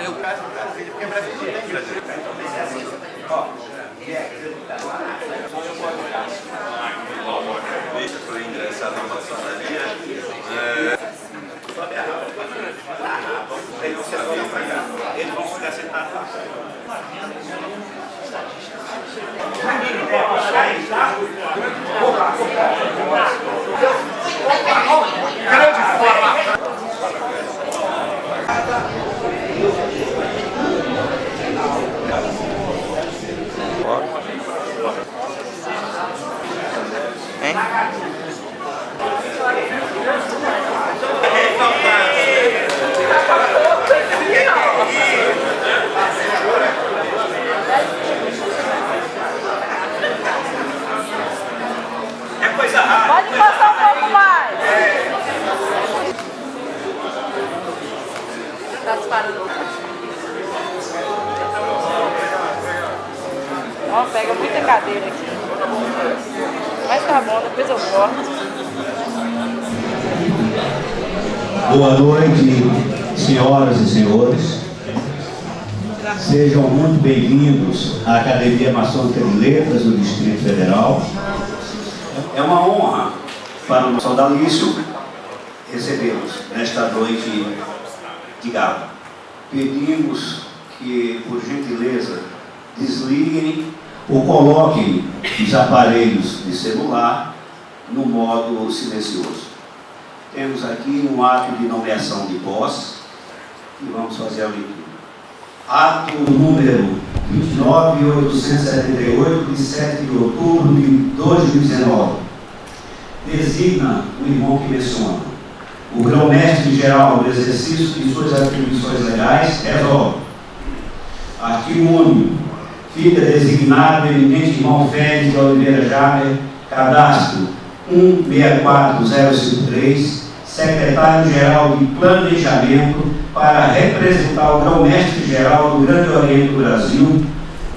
o caso, porque Brasil não tem Brasil. Deixa para ingressar na maçonaria. Sobe a raba. Eles vão ficar sentados lá. É coisa rara. Pode passar um pouco mais. Tá disparando. Ó, pega muita cadeira aqui. Mas tá bom, depois eu volto. Boa noite, senhoras e senhores. Sejam muito bem-vindos à Academia Maçônica de Letras do Distrito Federal. É uma honra para o Saudalício recebê-los nesta noite de gala. Pedimos que, por gentileza, desliguem ou coloquem os aparelhos de celular no modo silencioso. Temos aqui um ato de nomeação de posse e vamos fazer a leitura. Ato número 29.878, de 7 de outubro de 2019. Designa o irmão que menciona. O grão-mestre-geral do exercício de suas atribuições legais resolve. Artigo único. Fica designado o eminente irmão Félix de Oliveira Jamer, cadastro 164053, secretário-geral de Planejamento, para representar o grão-mestre-geral do Grande Oriente do Brasil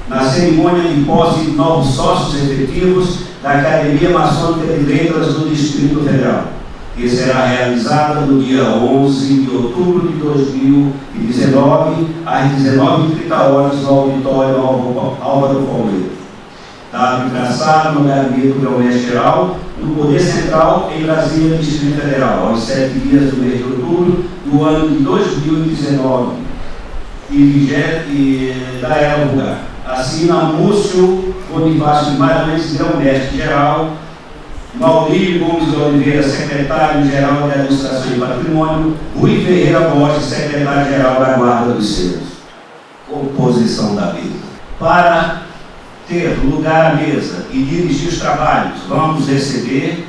na cerimônia de posse de novos sócios efetivos da Academia Maçônica de Letras do Distrito Federal, que será realizada no dia 11 de outubro de 2019, às 19h30 no auditório Álvaro Palmeira. Dado e traçado no gabinete do grão-mestre-geral no Poder Central em Brasília, Distrito Federal, aos 7 dias do mês de outubro do ano de 2019, e dará lugar. Assina Múcio Bonifácio Guimarães, grão-mestre-geral, Maurílio Gomes de Oliveira, secretário-geral de Administração e Patrimônio, Rui Ferreira Borges, secretário-geral da Guarda dos Selos. Composição da mesa. Para ter lugar à mesa e dirigir os trabalhos, vamos receber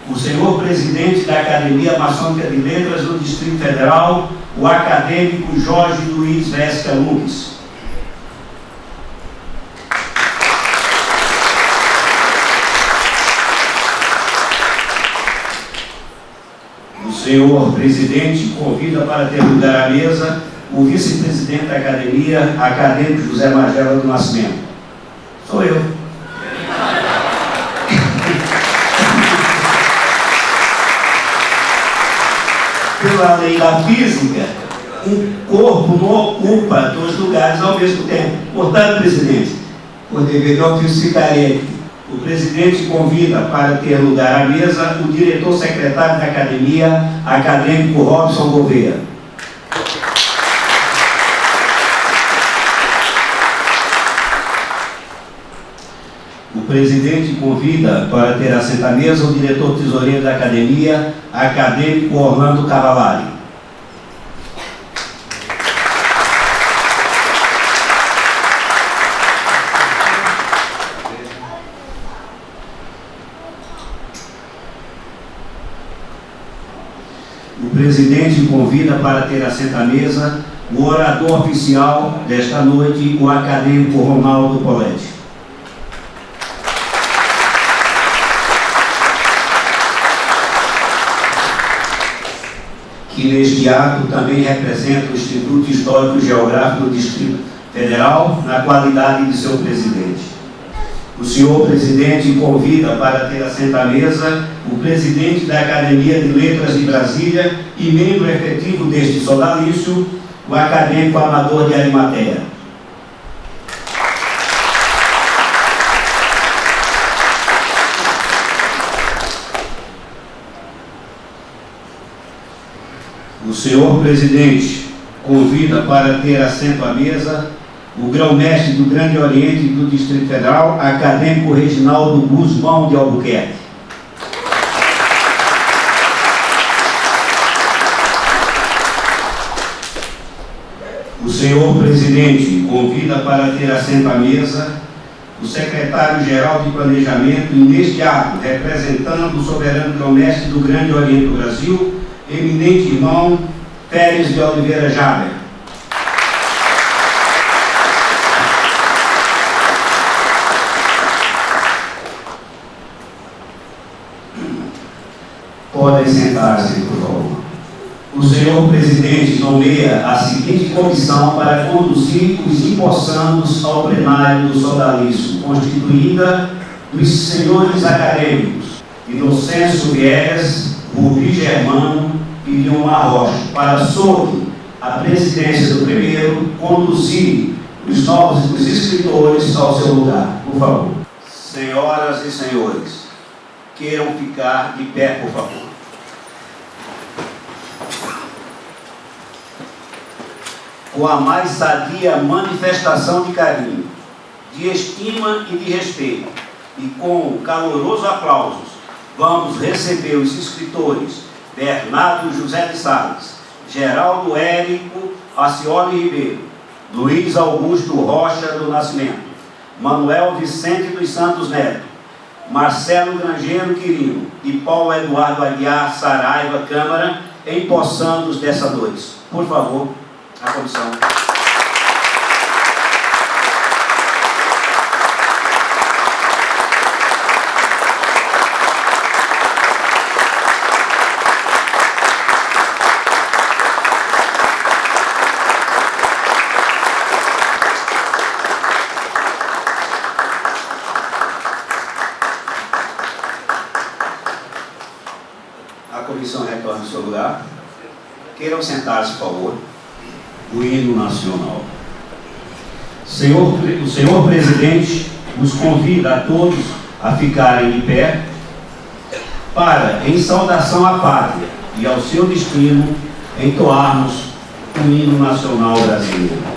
o senhor presidente da Academia Maçônica de Letras do Distrito Federal, o acadêmico Jorge Luiz Vesca Nunes. O senhor presidente convida para ter lugar à mesa o vice-presidente da Academia, acadêmico José Magela do Nascimento. Sou eu. Pela lei da física, um corpo não ocupa dois lugares ao mesmo tempo. Portanto, presidente, por dever de ofício ficarei aqui. O presidente convida para ter lugar à mesa o diretor-secretário da Academia, acadêmico Robson Gouveia. O presidente convida para ter assento à mesa o diretor-tesoureiro da Academia, acadêmico Orlando Cavalari. O presidente convida para ter assento à mesa o orador oficial desta noite, o acadêmico Ronaldo Poletti. Que neste ato também representa o Instituto Histórico e Geográfico do Distrito Federal, na qualidade de seu presidente. O senhor presidente convida para ter assento à mesa o presidente da Academia de Letras de Brasília e membro efetivo deste sodalício, o acadêmico Amador de Arimateia. O senhor presidente convida para ter assento à mesa o grão-mestre do Grande Oriente e do Distrito Federal, acadêmico Reginaldo Guzmão de Albuquerque. O senhor presidente convida para ter assento à mesa o secretário-geral de Planejamento e, neste ato, representando o soberano grão-mestre do Grande Oriente do Brasil, eminente irmão Pérez de Oliveira Jaber. Podem sentar-se, por favor. O senhor presidente nomeia a seguinte comissão para conduzir os empossandos ao plenário do sodalício, constituída dos senhores acadêmicos Inocêncio Viegas, Rubi Germano e Leomar Rocha, para, sob a presidência do primeiro, conduzir os novos escritores ao seu lugar. Por favor. Senhoras e senhores, queiram ficar de pé, por favor. Com a mais sadia manifestação de carinho, de estima e de respeito, e com caloroso aplausos, vamos receber os escritores Bernardo José de Sales, Geraldo Érico Acioli Ribeiro, Luiz Augusto Rocha do Nascimento, Manuel Vicente dos Santos Neto, Marcelo Grangeiro Quirino e Paulo Eduardo Aguiar Saraiva Câmara, empossandos dessa noite. Por favor, a comissão. A comissão retorna ao seu lugar. Queiram sentar-se, por favor. O hino nacional. O senhor presidente nos convida a todos a ficarem de pé para, em saudação à pátria e ao seu destino, entoarmos o hino nacional brasileiro.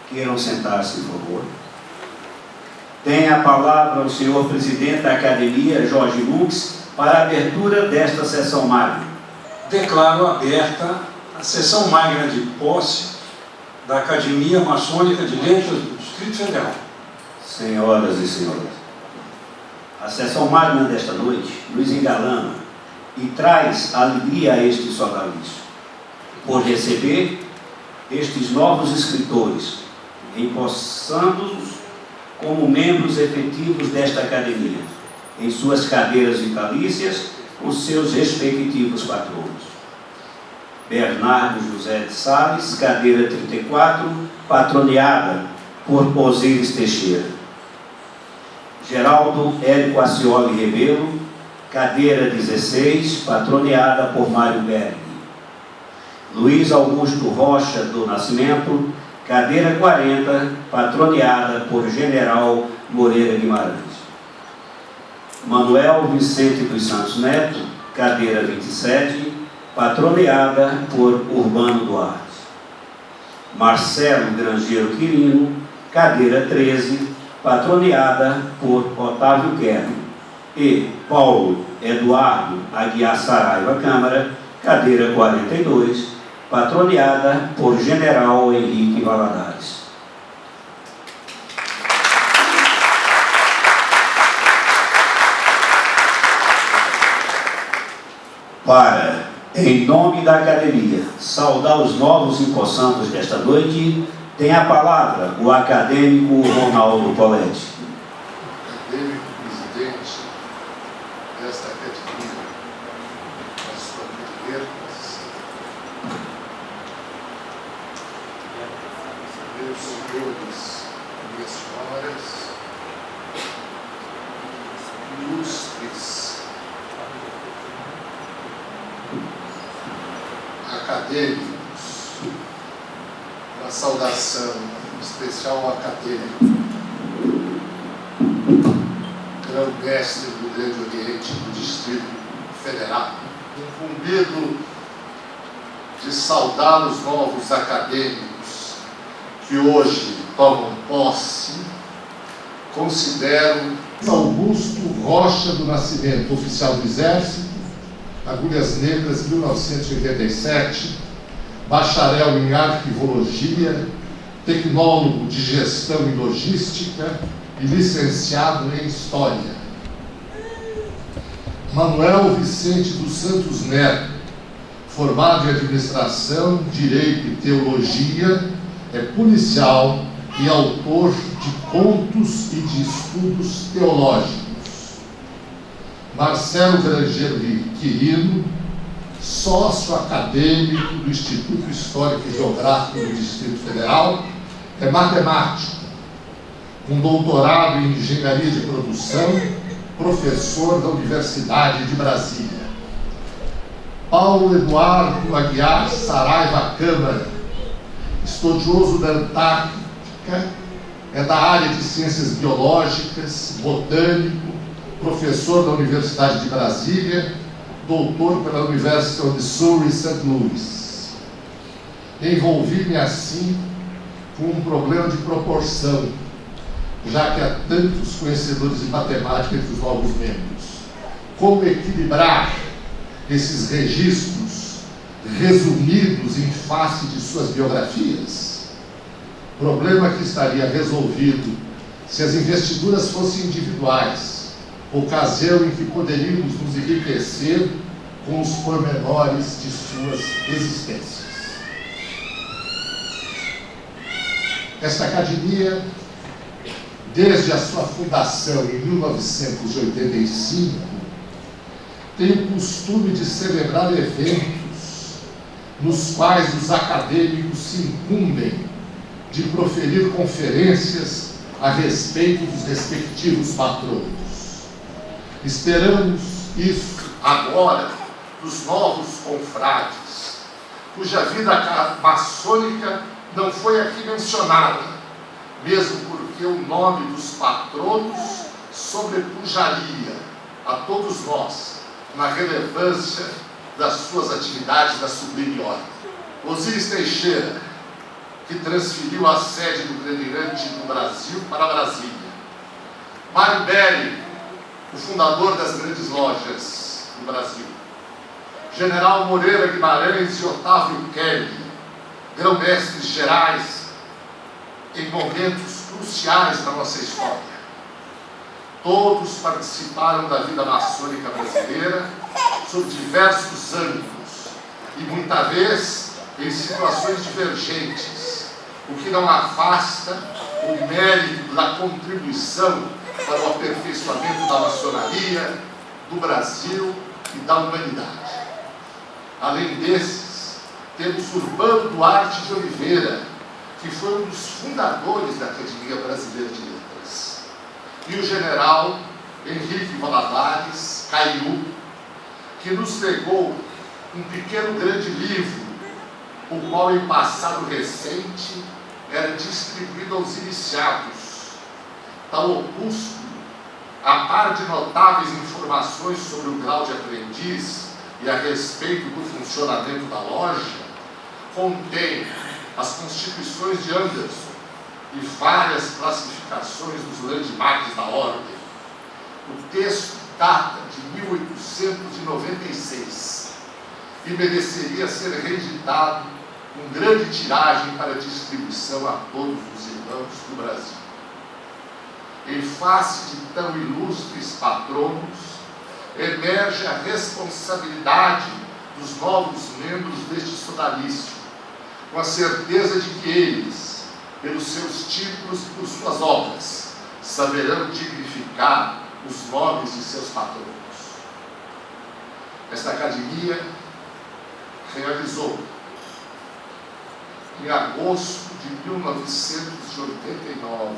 Queiram sentar-se, por favor. Tem a palavra o senhor presidente da Academia, Jorge Lux, para a abertura desta sessão magna. Declaro aberta a sessão magna de posse da Academia Maçônica de Letras do Distrito Federal. Senhoras e senhores, a sessão magna desta noite nos engalana e traz alegria a este sodalício, por receber estes novos escritores, empossando-os como membros efetivos desta academia, em suas cadeiras vitalícias, com seus respectivos patronos. Bernardo José de Sales, cadeira 34, patroneada por Osíris Teixeira. Geraldo Érico Acioli Rebelo, cadeira 16, patroneada por Mário Berg. Luiz Augusto Rocha do Nascimento, cadeira 40, patroneada por General Moreira Guimarães. Manuel Vicente dos Santos Neto, cadeira 27, patroneada por Urbano Duarte. Marcelo Grangeiro Quirino, cadeira 13, patroneada por Otávio Querno. E Paulo Eduardo Aguiar Saraiva Câmara, cadeira 42, patroneada por General Henrique Valadares. Para, em nome da Academia, saudar os novos empossandos desta noite, tem a palavra o acadêmico Ronaldo Poletti. Acadêmico presidente desta academia, da sua letras, meus senhores e minhas senhoras, ilustres acadêmicos, uma saudação especial ao acadêmico, grão-mestre do Grande Oriente do Distrito Federal, incumbido de saudar os novos acadêmicos que hoje tomam posse, considero Augusto Rocha do Nascimento, oficial do Exército, Agulhas Negras, 1987, bacharel em arquivologia, tecnólogo de gestão e logística e licenciado em História. Manuel Vicente dos Santos Neto, formado em Administração, Direito e Teologia, é policial e autor de contos e de estudos teológicos. Marcelo Grangeiro Quirino, sócio acadêmico do Instituto Histórico e Geográfico do Distrito Federal, é matemático, com doutorado em Engenharia de Produção, professor da Universidade de Brasília. Paulo Eduardo Aguiar Saraiva Câmara, estudioso da Antártica, é da área de Ciências Biológicas, botânico, professor da Universidade de Brasília, doutor pela University of Surrey, St. Louis. Envolvi-me assim com um problema de proporção, já que há tantos conhecedores de matemática entre os novos membros. Como equilibrar esses registros resumidos em face de suas biografias? Problema que estaria resolvido se as investiduras fossem individuais, ocasião em que poderíamos nos enriquecer com os pormenores de suas existências. Esta academia, desde a sua fundação em 1985, tem o costume de celebrar eventos nos quais os acadêmicos se incumbem de proferir conferências a respeito dos respectivos patronos. Esperamos isso agora dos novos confrades, cuja vida maçônica não foi aqui mencionada, mesmo porque o nome dos patronos sobrepujaria a todos nós na relevância das suas atividades da sublime ordem. Osíris Teixeira, que transferiu a sede do Grande do Brasil para Brasília. Mário Belli, o fundador das grandes lojas do Brasil. General Moreira Guimarães e Otávio Kelly, grão-mestres gerais em momentos cruciais da nossa história. Todos participaram da vida maçônica brasileira sob diversos ângulos e, muita vez, em situações divergentes, o que não afasta o mérito da contribuição para o aperfeiçoamento da maçonaria, do Brasil e da humanidade. Além desses, temos Urbano Duarte de Oliveira, que foi um dos fundadores da Academia Brasileira de Letras, e o general Henrique Valadares Caiu, que nos legou um pequeno grande livro, o qual em passado recente era distribuído aos iniciados. Tal opúsculo, a par de notáveis informações sobre o grau de aprendiz e a respeito do funcionamento da loja, contém as constituições de Anderson e várias classificações dos landmarks da ordem. O texto data de 1896 e mereceria ser reeditado com grande tiragem para distribuição a todos os irmãos do Brasil. Em face de tão ilustres patronos, emerge a responsabilidade dos novos membros deste sodalício, com a certeza de que eles, pelos seus títulos e por suas obras, saberão dignificar os nomes de seus patronos. Esta academia realizou, em agosto de 1989,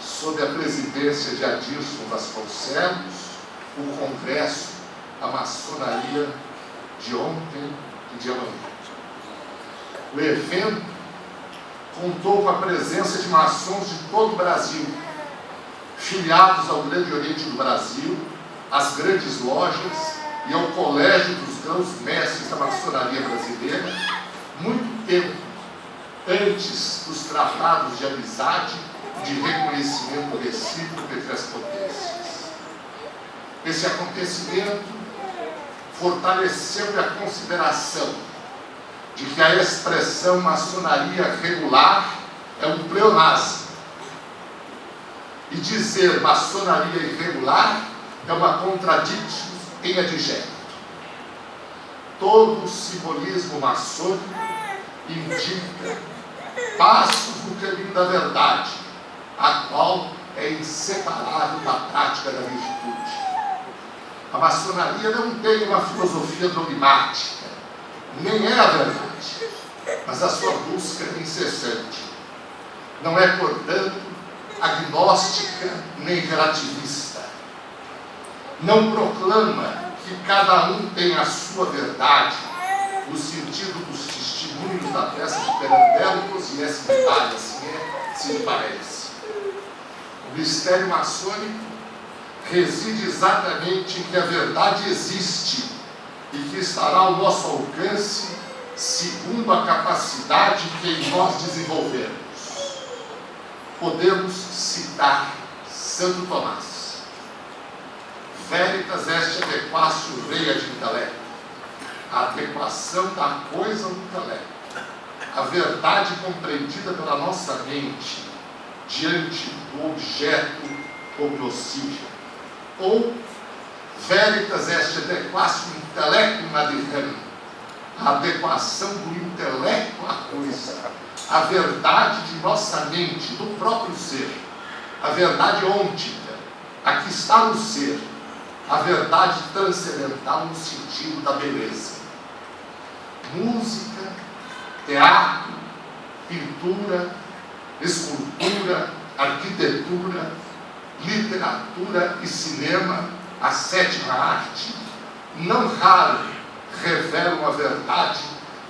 sob a presidência de Adirson Vasconcelos, o Congresso A Maçonaria de Ontem e de Amanhã. O evento contou com a presença de maçons de todo o Brasil, filiados ao Grande Oriente do Brasil, às grandes lojas e ao Colégio dos Grãos-Mestres da Maçonaria Brasileira, muito tempo antes dos tratados de amizade e de reconhecimento recíproco entre as potências. Esse acontecimento fortaleceu a consideração de que a expressão maçonaria regular é um pleonasmo, e dizer maçonaria irregular é uma contradiction em adjeto. Todo o simbolismo maçônico indica passos no caminho da verdade, a qual é inseparável da prática da virtude. A maçonaria não tem uma filosofia dogmática, nem é a verdade, mas a sua busca incessante. Não é, portanto, agnóstica nem relativista. Não proclama que cada um tem a sua verdade, no sentido dos testemunhos da peça de Pirandello e Cosies Vitale, assim se lhe parece. O mistério maçônico reside exatamente em que a verdade existe e que estará ao nosso alcance segundo a capacidade que em nós desenvolvermos. Podemos citar Santo Tomás. Veritas est adequatio rei ad intellecto. A adequação da coisa ao intelecto. A verdade compreendida pela nossa mente diante do objeto cognoscível. Ou veritas est adequatio intellectum ad rem. A adequação do intelecto à coisa. A verdade de nossa mente, do próprio ser. A verdade ôntica, a que está no ser. A verdade transcendental no sentido da beleza. Música, teatro, pintura, pintura, escultura, arquitetura, literatura e cinema, a sétima arte, não raro revelam a verdade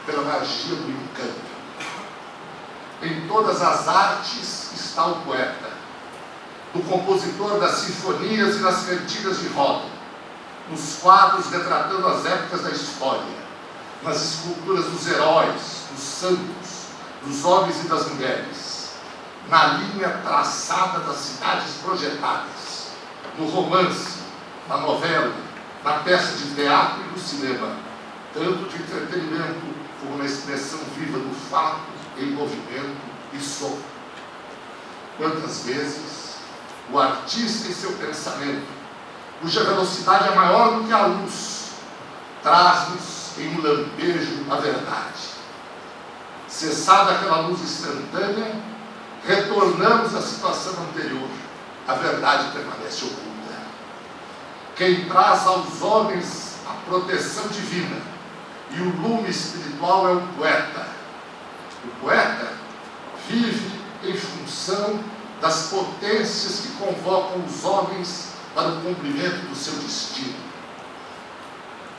pela magia do encanto. Em todas as artes está o poeta, do compositor das sinfonias e das cantigas de roda, nos quadros retratando as épocas da história, nas esculturas dos heróis, dos santos, dos homens e das mulheres, na linha traçada das cidades projetadas, no romance, na novela, na peça de teatro e do cinema, tanto de entretenimento como na expressão viva do fato em movimento e som. Quantas vezes o artista em seu pensamento, cuja velocidade é maior do que a luz, traz-nos em um lampejo a verdade. Cessada aquela luz instantânea, retornamos à situação anterior. A verdade permanece oculta. Quem traz aos homens a proteção divina e o lume espiritual é o poeta. O poeta vive em função das potências que convocam os homens para o cumprimento do seu destino.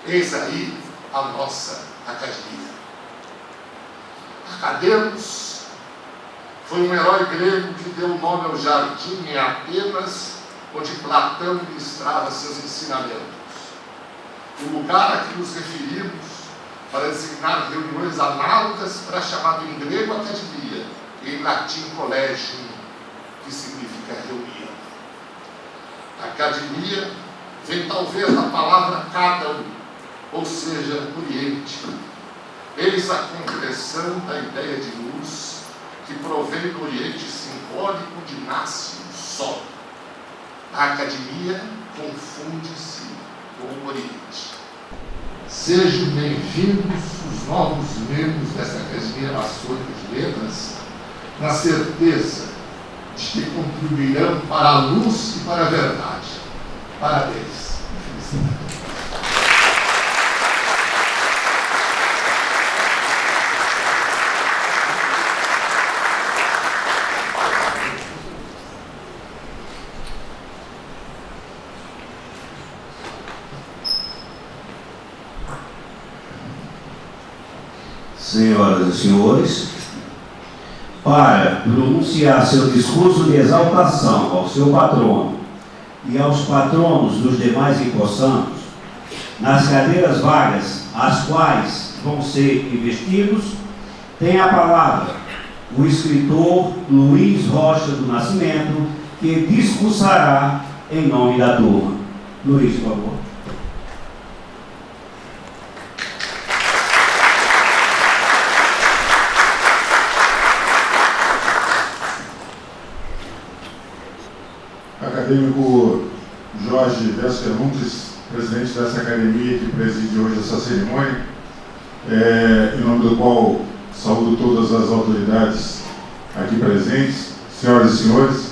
Eis aí a nossa academia. Academos foi um herói grego que deu o nome ao jardim em Atenas, onde Platão ministrava seus ensinamentos. O lugar a que nos referimos para designar reuniões análogas para chamado em grego academia e em latim colégio, que significa reunião. Academia vem talvez da palavra cadam, ou seja, oriente. Eis a concreção da ideia de luz que provém do oriente simbólico onde nasce o sol. A academia confunde-se com o oriente. Sejam bem-vindos os novos membros dessa Academia Maçônica de Letras, na certeza de que contribuirão para a luz e para a verdade. Parabéns. Felicidade. Senhoras e senhores, para pronunciar seu discurso de exaltação ao seu patrono e aos patronos dos demais empossantos, nas cadeiras vagas, as quais vão ser investidos, tem a palavra o escritor Luiz Rocha do Nascimento, que discursará em nome da turma. Luiz, por favor. Acadêmico Jorge Vespermuntes, presidente dessa academia que preside hoje essa cerimônia, em nome do qual saúdo todas as autoridades aqui presentes, senhoras e senhores,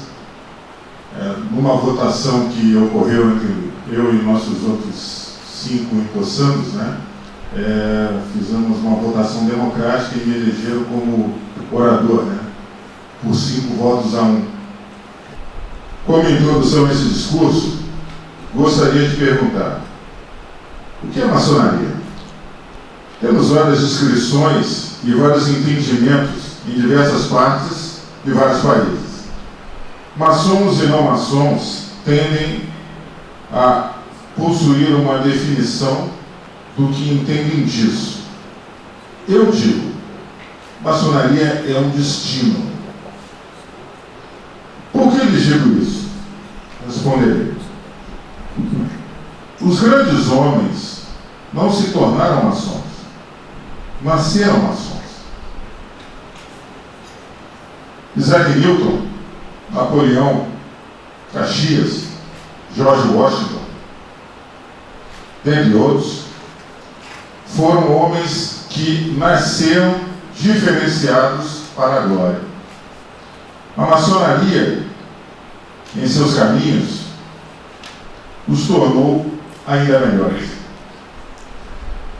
numa votação que ocorreu entre eu e nossos outros 5 empossandos, fizemos uma votação democrática e me elegeram como orador, por 5 votos a 1. Como introdução a esse discurso, gostaria de perguntar: o que é maçonaria? Temos várias descrições e vários entendimentos em diversas partes de vários países. Maçons e não maçons tendem a possuir uma definição do que entendem disso. Eu digo, maçonaria é um destino. Por que lhes digo isso? Responderei. Os grandes homens não se tornaram maçons, nasceram maçons. Isaac Newton, Napoleão, Caxias, George Washington, dentre outros, foram homens que nasceram diferenciados para a glória. A maçonaria, em seus caminhos, os tornou ainda melhores.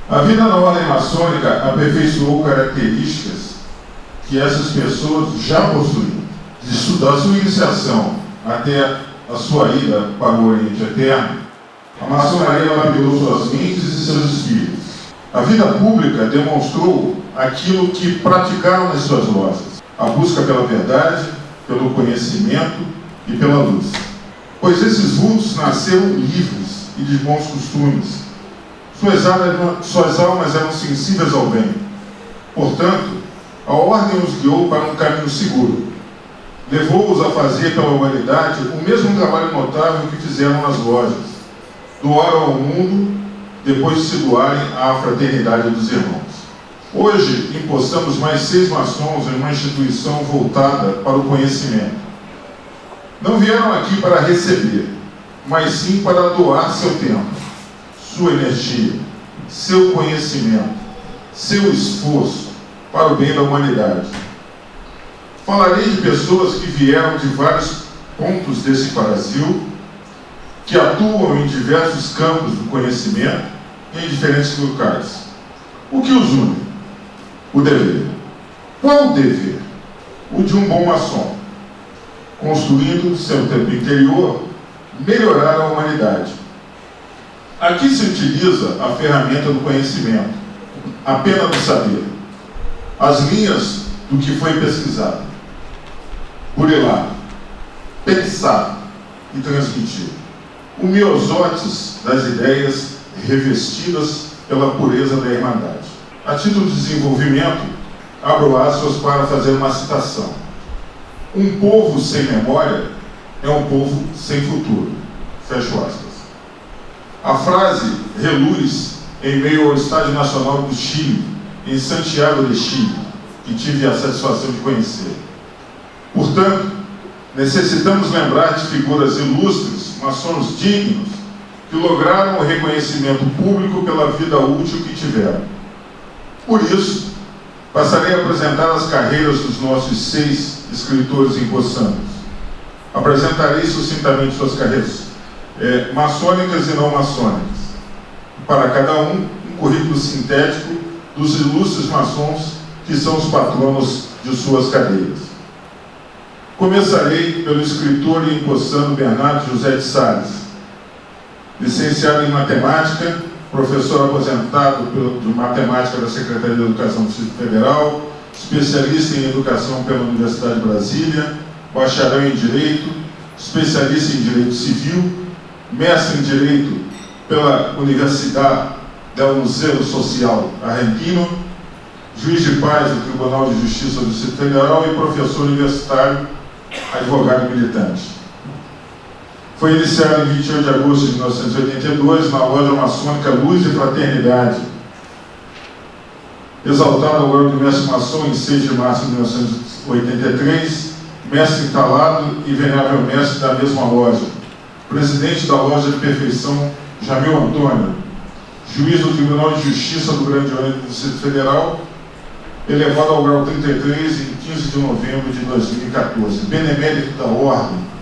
A vida na ordem maçônica aperfeiçoou características que que essas pessoas já possuíam. Da sua iniciação até a sua ida para o Oriente Eterno, a maçonaria lapidou suas mentes e seus espíritos. A vida pública demonstrou aquilo que praticaram nas suas lojas: a busca pela verdade, pelo conhecimento e pela luz. Pois esses vultos nasceram livres e de bons costumes. Suas almas eram sensíveis ao bem. Portanto, a ordem os guiou para um caminho seguro. Levou-os a fazer pela humanidade o mesmo trabalho notável que fizeram nas lojas. Doaram ao mundo, depois de se doarem à fraternidade dos irmãos. Hoje, empossamos mais 6 maçons em uma instituição voltada para o conhecimento. Não vieram aqui para receber, mas sim para doar seu tempo, sua energia, seu conhecimento, seu esforço para o bem da humanidade. Falarei de pessoas que vieram de vários pontos desse Brasil, que atuam em diversos campos do conhecimento em diferentes locais. O que os une? O dever. Qual o dever? O de um bom maçom, construindo seu tempo interior, melhorar a humanidade. Aqui se utiliza a ferramenta do conhecimento, a pena do saber, as linhas do que foi pesquisado, burilar, pensar e transmitir. O miosotes das ideias revestidas pela pureza da Irmandade. A título de desenvolvimento, abro aspas para fazer uma citação. Um povo sem memória é um povo sem futuro. Fecho aspas. A frase reluz em meio ao Estádio Nacional do Chile, em Santiago de Chile, que tive a satisfação de conhecer. Portanto, necessitamos lembrar de figuras ilustres, maçons dignos, que lograram o reconhecimento público pela vida útil que tiveram. Por isso, passarei a apresentar as carreiras dos nossos 6 escritores empossados. Apresentarei sucintamente suas carreiras maçônicas e não maçônicas. Para cada um currículo sintético dos ilustres maçons que são os patronos de suas cadeiras. Começarei pelo escritor e empossano Bernardo José de Sales, licenciado em matemática, professor aposentado de matemática da Secretaria de Educação do Distrito Federal, especialista em educação pela Universidade de Brasília, bacharel em Direito, especialista em Direito Civil, mestre em Direito pela Universidade del Museu Social Argentino, juiz de paz do Tribunal de Justiça do Distrito Federal e professor universitário, advogado militante. Foi iniciado em 28 de agosto de 1982 na loja maçônica Luz e Fraternidade, exaltado ao grau de mestre maçom em 6 de março de 1983, mestre entalado e venerável mestre da mesma loja, presidente da loja de perfeição Jamil Antônio, juiz do Tribunal de Justiça do Grande Oriente do Distrito Federal, elevado ao grau 33 em 15 de novembro de 2014, benemérito da Ordem.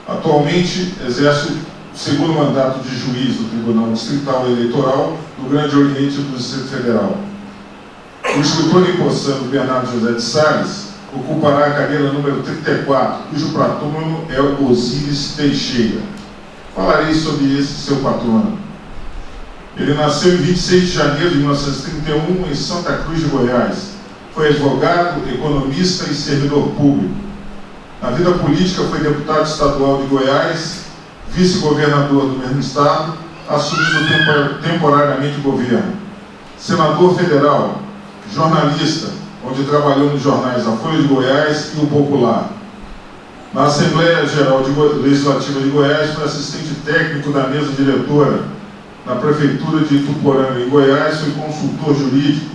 Atualmente exerce o 2º mandato de juiz do Tribunal Distrital Eleitoral do Grande Oriente do Distrito Federal. O escritor empossano Bernardo José de Sales ocupará a cadeira número 34, cujo patrono é o Osíris Teixeira. Falarei sobre esse seu patrono. Ele nasceu em 26 de janeiro de 1931 em Santa Cruz de Goiás. Foi advogado, economista e servidor público. Na vida política foi deputado estadual de Goiás, vice-governador do mesmo estado, assumindo temporariamente o governo. Senador federal, jornalista, onde trabalhou nos jornais A Folha de Goiás e O Popular. Na Assembleia Geral Legislativa de Goiás foi assistente técnico da mesa diretora. Na Prefeitura de Ituporanga, em Goiás, foi consultor jurídico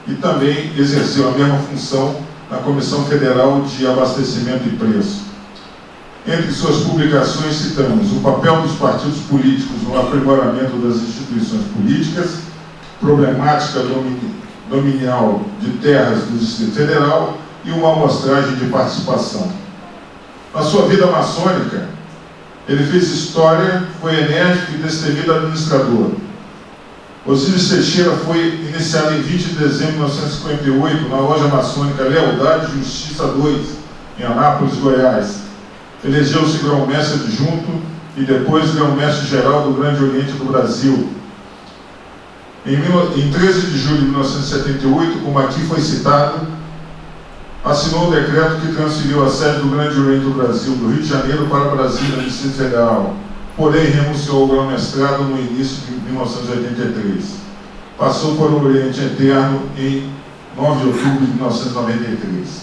e também exerceu a mesma função na Comissão Federal de Abastecimento e Preço. Entre suas publicações citamos o papel dos partidos políticos no aprimoramento das instituições políticas, problemática dominial de terras do Distrito Federal e uma amostragem de participação. Na sua vida maçônica, ele fez história, foi enérgico e destemido administrador. Osíris Teixeira foi iniciado em 20 de dezembro de 1958 na loja maçônica Lealdade e Justiça 2, em Anápolis, Goiás. Elegeu-se grão-mestre adjunto e depois grão-mestre-geral do Grande Oriente do Brasil. Em 13 de julho de 1978, como aqui foi citado, assinou o decreto que transferiu a sede do Grande Oriente do Brasil, do Rio de Janeiro, para Brasília, no Distrito Federal. Porém, renunciou ao grão-mestrado no início de 1983. Passou para o Oriente Eterno em 9 de outubro de 1993.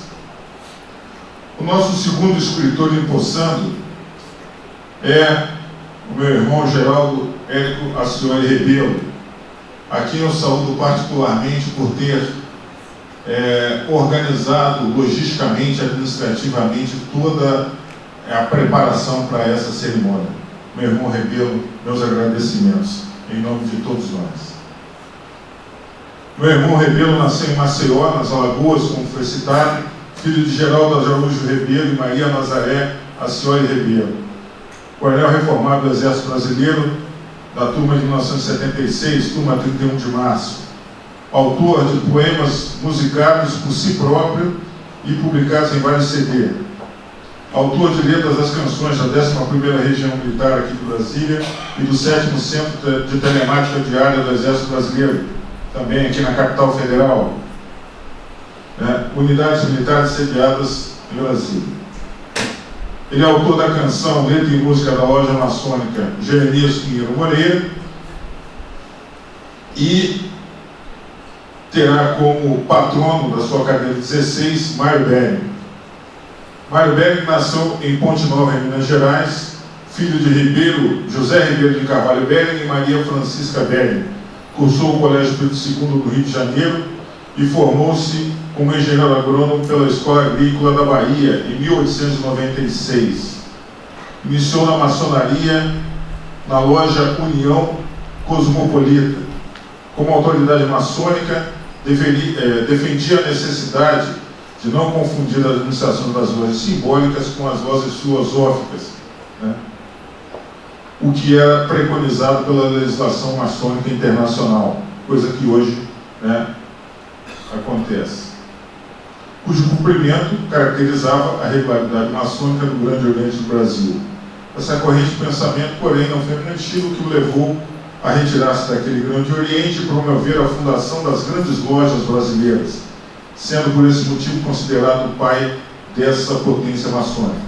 O nosso segundo escritor empossando é o meu irmão Geraldo Érico Acioli Rebelo, a quem eu saúdo particularmente por ter organizado logisticamente, administrativamente, toda a preparação para essa cerimônia. Meu irmão Rebelo, meus agradecimentos, em nome de todos nós. Meu irmão Rebelo nasceu em Maceió, nas Alagoas, como foi citado, filho de Geraldo Araújo Rebelo e Maria Nazaré Acioli Rebelo. Coronel reformado do Exército Brasileiro, da turma de 1976, turma 31 de março. Autor de poemas musicados por si próprio e publicados em vários CD. Autor de letras das canções da 11ª Região Militar aqui de Brasília e do 7º Centro de Telemática Diária do Exército Brasileiro, também aqui na capital federal. Unidades militares sediadas em Brasília. Ele é autor da canção Letra e Música da Loja Maçônica Jeremias Pinheiro Moreira e terá como patrono da sua cadeira 16, Mário Belli. Mário Belli nasceu em Ponte Nova, em Minas Gerais, filho de José Ribeiro de Carvalho Belli e Maria Francisca Belli. Cursou o Colégio Pedro II do Rio de Janeiro e formou-se como engenheiro agrônomo pela Escola Agrícola da Bahia em 1896. Iniciou na maçonaria na loja União Cosmopolita. Como autoridade maçônica, defendia a necessidade de não confundir a administração das lojas simbólicas com as lojas filosóficas, o que era preconizado pela legislação maçônica internacional, coisa que hoje acontece, cujo cumprimento caracterizava a regularidade maçônica do Grande Oriente do Brasil. Essa corrente de pensamento, porém, não foi mantido, o que o levou a retirar-se daquele Grande Oriente e promover a fundação das grandes lojas brasileiras, sendo por esse motivo considerado o pai dessa potência maçônica.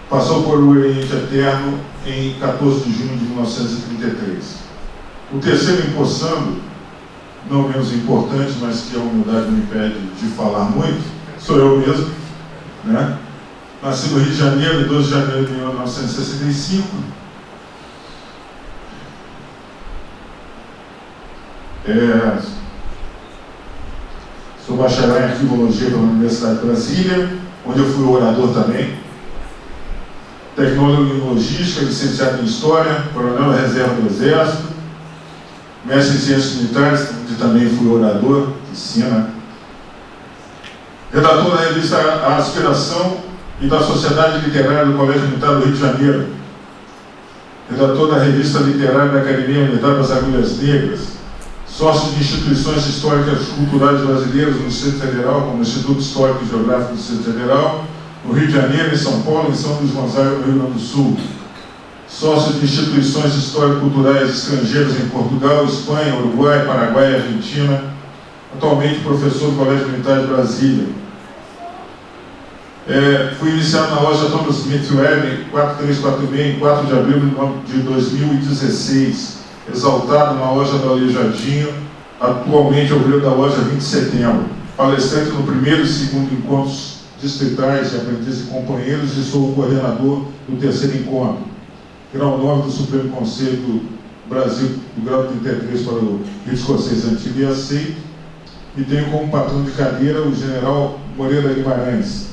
Passou por o Oriente Eterno em 14 de junho de 1933. O terceiro empossando, não menos importante, mas que a humildade me impede de falar muito, sou eu mesmo, Nasci no Rio de Janeiro, em 12 de janeiro de 1965. Sou bacharel em arquivologia pela Universidade de Brasília, onde eu fui orador também. Tecnólogo em logística, licenciado em História, coronel da Reserva do Exército, mestre em Ciências Militares, onde também fui orador, ensina. Redator da revista A Aspiração e da Sociedade Literária do Colégio Militar do Rio de Janeiro. Redator da revista literária da Academia Militar das Agulhas Negras. Sócio de instituições históricas culturais brasileiras no Distrito Federal, como o Instituto Histórico e Geográfico do Distrito Federal, no Rio de Janeiro, em São Paulo, em São Luís Gonzaga, no Rio Grande do Sul. Sócio de instituições histórico-culturais estrangeiras em Portugal, Espanha, Uruguai, Paraguai e Argentina. Atualmente professor do Colégio Militar de Brasília. Fui iniciado na loja Thomas Smith Web 4346 em 4 de abril de 2016. Exaltado na loja do Aleijadinho, atualmente obreiro da loja 20 de setembro. Palestrante no primeiro e segundo encontros distritais de aprendizes e companheiros e sou o coordenador do terceiro encontro. Grau 9 do Supremo Conselho do Brasil, do grau 33 para o Rio Escocês Antigo e Aceito. E tenho como patrão de cadeira o general Moreira Guimarães.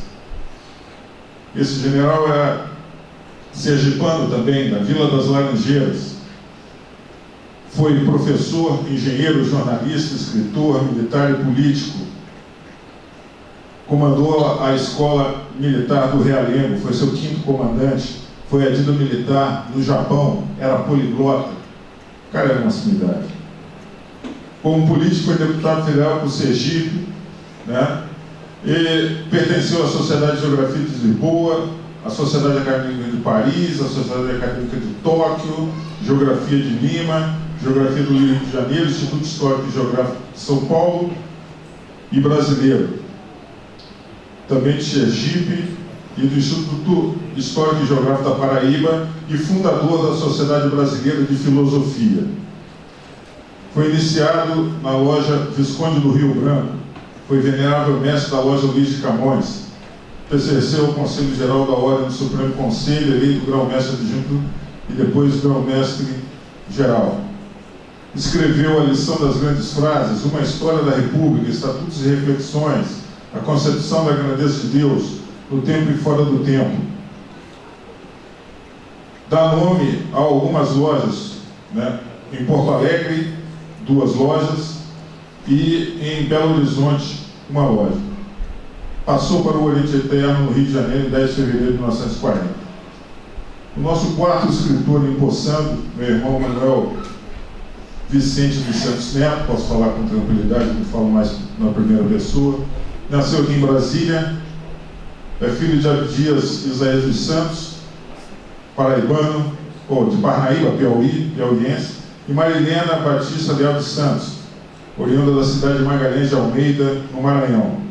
Esse general era sergipano também, da Vila das Laranjeiras. Foi professor, engenheiro, jornalista, escritor, militar e político. Comandou a escola militar do Realengo, foi seu 5º comandante. Foi adido militar no Japão, era poliglota. O cara era uma sumidade. Como político, foi deputado federal por Sergipe, né? E pertenceu à Sociedade de Geografia de Lisboa, à Sociedade Acadêmica de Paris, à Sociedade Acadêmica de Tóquio, Geografia de Lima, Geografia do Rio de Janeiro, Instituto Histórico e Geográfico de São Paulo e Brasileiro, também de Sergipe e do Instituto Histórico e Geográfico da Paraíba e fundador da Sociedade Brasileira de Filosofia. Foi iniciado na loja Visconde do Rio Branco, foi venerável mestre da loja Luiz de Camões, pertenceu ao Conselho Geral da Ordem do Supremo Conselho, eleito grão-mestre adjunto e depois grão-mestre geral. Escreveu a lição das grandes frases, uma história da República, estatutos e reflexões, a concepção da grandeza de Deus, no tempo e fora do tempo. Dá nome a algumas lojas, né? Em Porto Alegre, 2 lojas, e em Belo Horizonte, 1 loja. Passou para o Oriente Eterno, no Rio de Janeiro, em 10 de fevereiro de 1940. O nosso quarto escritor empossando, meu irmão Manuel Vicente dos Santos Neto, posso falar com tranquilidade, não falo mais na primeira pessoa, nasceu aqui em Brasília, é filho de Abdias Isaías dos Santos, paraibano, ou de Parnaíba, piauiense, e Marilena Batista Leal dos Santos, oriunda da cidade de Magalhães de Almeida, no Maranhão.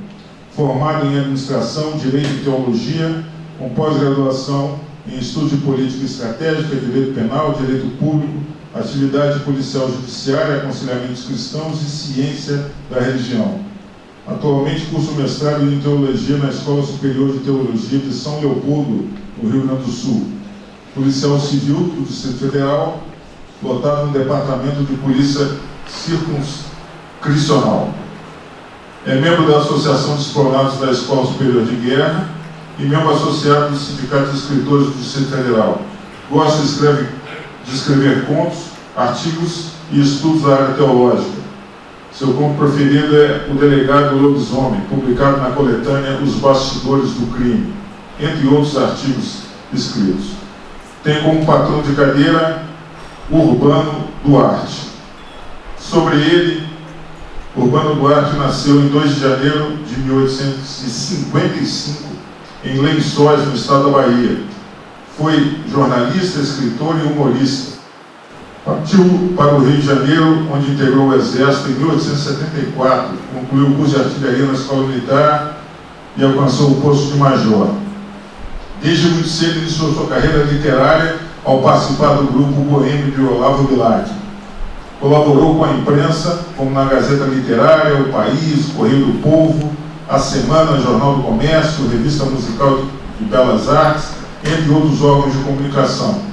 Formado em Administração, Direito e Teologia, com pós-graduação em Estudo de Política Estratégica, Direito Penal, Direito Público, Atividade Policial Judiciária, Aconselhamentos Cristãos e Ciência da Religião. Atualmente cursa mestrado em Teologia na Escola Superior de Teologia de São Leopoldo, no Rio Grande do Sul. Policial Civil do Distrito Federal, lotado no Departamento de Polícia Circunscricional. É membro da Associação de Explorados da Escola Superior de Guerra e membro associado do Sindicato de Escritores do Distrito Federal. Gosta de escrever contos, artigos e estudos da área teológica. Seu conto preferido é O Delegado do Lobisomem, publicado na coletânea Os Bastidores do Crime, entre outros artigos escritos. Tem como patrão de cadeira Urbano Duarte. Sobre ele, Urbano Duarte nasceu em 2 de janeiro de 1855, em Lençóis, no estado da Bahia. Foi jornalista, escritor e humorista. Partiu para o Rio de Janeiro, onde integrou o Exército em 1874, concluiu o curso de artilharia na Escola Militar e alcançou o posto de major. Desde muito cedo iniciou sua carreira literária ao participar do grupo boêmio de Olavo Bilac. Colaborou com a imprensa, como na Gazeta Literária, O País, Correio do Povo, A Semana, Jornal do Comércio, Revista Musical de Belas Artes, entre outros órgãos de comunicação.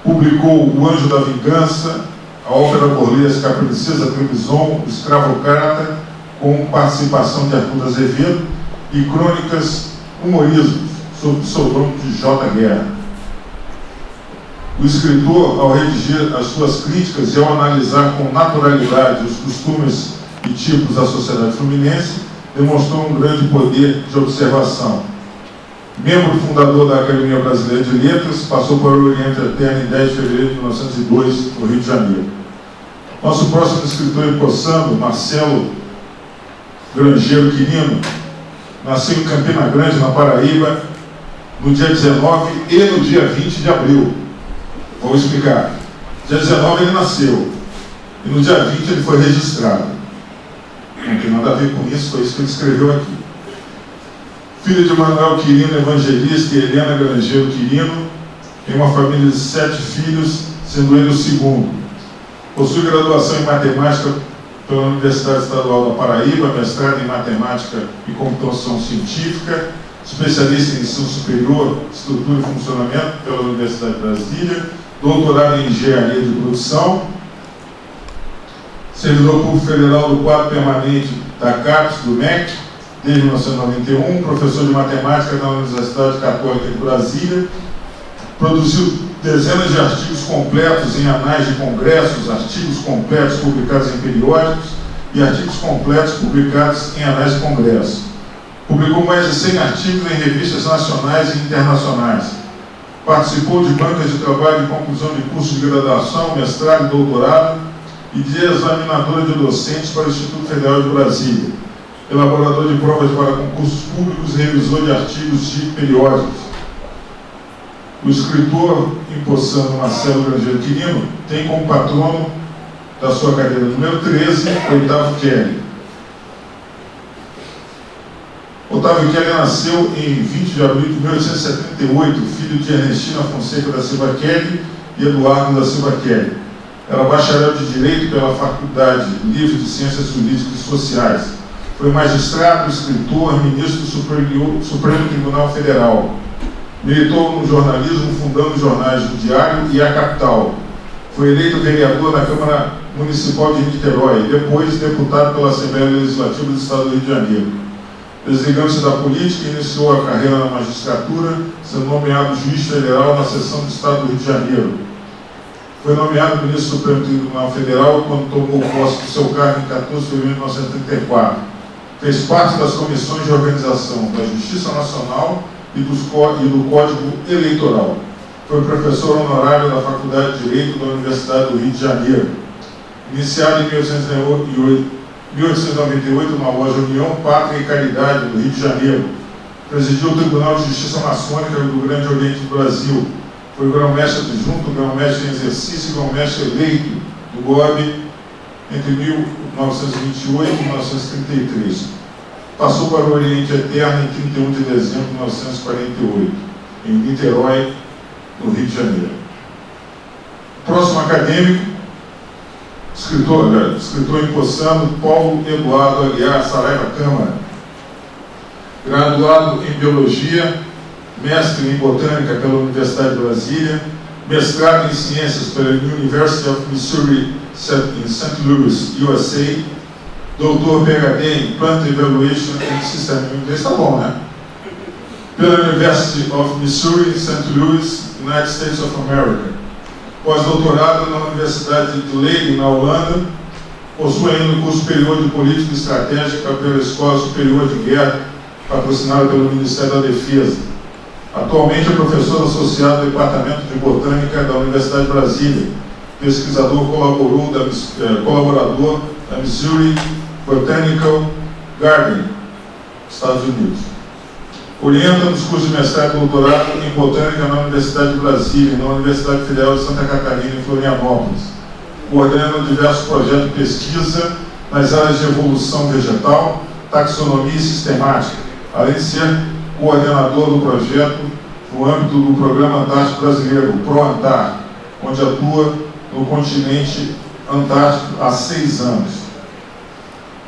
Publicou O Anjo da Vingança, a ópera burlesca A Princesa Trebizon, O Escravocrata, com participação de Arthur Azevedo, e crônicas humorismos, sob o pseudônimo de J. Guerra. O escritor, ao redigir as suas críticas e ao analisar com naturalidade os costumes e tipos da sociedade fluminense, demonstrou um grande poder de observação. Membro fundador da Academia Brasileira de Letras, passou para o Oriente Eterno em 10 de fevereiro de 1902, no Rio de Janeiro. Nosso próximo escritor empossando, Marcelo Grangeiro Quirino, nasceu em Campina Grande, na Paraíba, no dia 19 e no dia 20 de abril. Vou explicar. Dia 19 ele nasceu, e no dia 20 ele foi registrado. Não tem nada a ver com isso, foi isso que ele escreveu aqui. Filho de Manuel Quirino, evangelista, e Helena Grangeiro Quirino, tem uma família de 7 filhos, sendo ele o segundo. Possui graduação em matemática pela Universidade Estadual da Paraíba, mestrado em matemática e computação científica, especialista em ensino superior, estrutura e funcionamento pela Universidade de Brasília, doutorado em engenharia de produção, servidor público federal do quadro permanente da CAPES, do MEC, desde 1991, professor de matemática na Universidade Católica de Brasília, produziu dezenas de artigos completos em anais de congressos, artigos completos publicados em periódicos e artigos completos publicados em anais de congressos. Publicou mais de 100 artigos em revistas nacionais e internacionais. Participou de bancas de trabalho e conclusão de cursos de graduação, mestrado e doutorado e de examinadora de docentes para o Instituto Federal de Brasília, elaborador de provas para concursos públicos e revisor de artigos de periódicos. O escritor empossano Marcelo Grangeiro Quirino tem como patrono da sua cadeira número 13, Otávio Kelly. Otávio Kelly nasceu em 20 de abril de 1878, filho de Ernestina Fonseca da Silva Kelly e Eduardo da Silva Kelly. Era bacharel de Direito pela Faculdade Livre de Ciências Jurídicas e Sociais. Foi magistrado, escritor, ministro do Supremo Tribunal Federal. Militou no jornalismo, fundando os jornais O Diário e A Capital. Foi eleito vereador na Câmara Municipal de Niterói e depois deputado pela Assembleia Legislativa do Estado do Rio de Janeiro. Desligando-se da política, iniciou a carreira na magistratura, sendo nomeado juiz federal na seção do Estado do Rio de Janeiro. Foi nomeado ministro do Supremo Tribunal Federal quando tomou posse do seu cargo em 14 de fevereiro de 1934. Fez parte das comissões de organização da Justiça Nacional e do Código Eleitoral. Foi professor honorário da Faculdade de Direito da Universidade do Rio de Janeiro. Iniciado em 1898 na loja União, Pátria e Caridade, do Rio de Janeiro. Presidiu o Tribunal de Justiça Maçônica do Grande Oriente do Brasil. Foi grão-mestre adjunto, grão-mestre em exercício e grão-mestre eleito do GOB entre 1928 e 1933. Passou para o Oriente Eterno em 31 de dezembro de 1948, em Niterói, no Rio de Janeiro. Próximo acadêmico, escritor empossano, Paulo Eduardo Aguiar Saraiva Câmara. Graduado em Biologia, mestre em Botânica pela Universidade de Brasília, mestrado em Ciências pela University of Missouri em St. Louis, USA, doutor PhD em Plant Evaluation and System. Em inglês está bom, né? Pela University of Missouri em St. Louis, United States of America. Pós-doutorado na Universidade de Leiden, na Holanda. Possui ainda o curso superior de Política Estratégica pela Escola Superior de Guerra, patrocinada pelo Ministério da Defesa. Atualmente é professor associado do Departamento de Botânica da Universidade de Brasília, pesquisador colaborador da Missouri Botanical Garden, Estados Unidos. Orienta nos cursos de mestrado e doutorado em Botânica na Universidade de Brasília e na Universidade Federal de Santa Catarina, em Florianópolis. Coordena diversos projetos de pesquisa nas áreas de evolução vegetal, taxonomia e sistemática, além de ser coordenador do projeto no âmbito do Programa Antártico Brasileiro, o ProAntar, onde atua no continente antártico há 6 anos.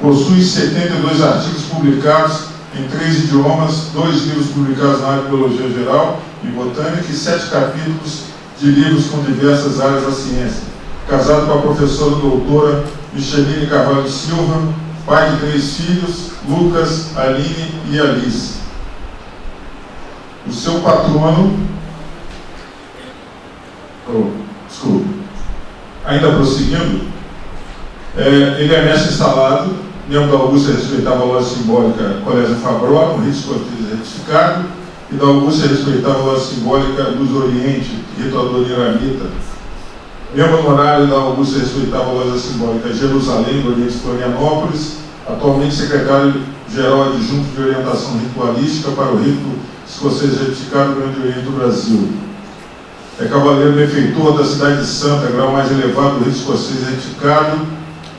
Possui 72 artigos publicados em 3 idiomas, 2 livros publicados na área de Biologia Geral e Botânica e 7 capítulos de livros com diversas áreas da ciência. Casado com a professora doutora Micheline Carvalho Silva, pai de 3 filhos, Lucas, Aline e Alice. O seu patrono, ainda prosseguindo, ele é mestre instalado, membro da Augusta Respeitável Loja Simbólica Colégio Fabró, no Rio de Janeiro retificado, e da Augusta Respeitável Loja Simbólica Luz Oriente, Rito Adoniramita. Membro honorário da Augusta Respeitável Loja Simbólica Jerusalém, do Oriente Florianópolis, atualmente secretário-geral adjunto de orientação ritualística para o Rito Escocês Retificado do Grande Oriente do Brasil. É cavaleiro benfeitor da cidade de Santa, grau mais elevado do Rito Escocês Retificado,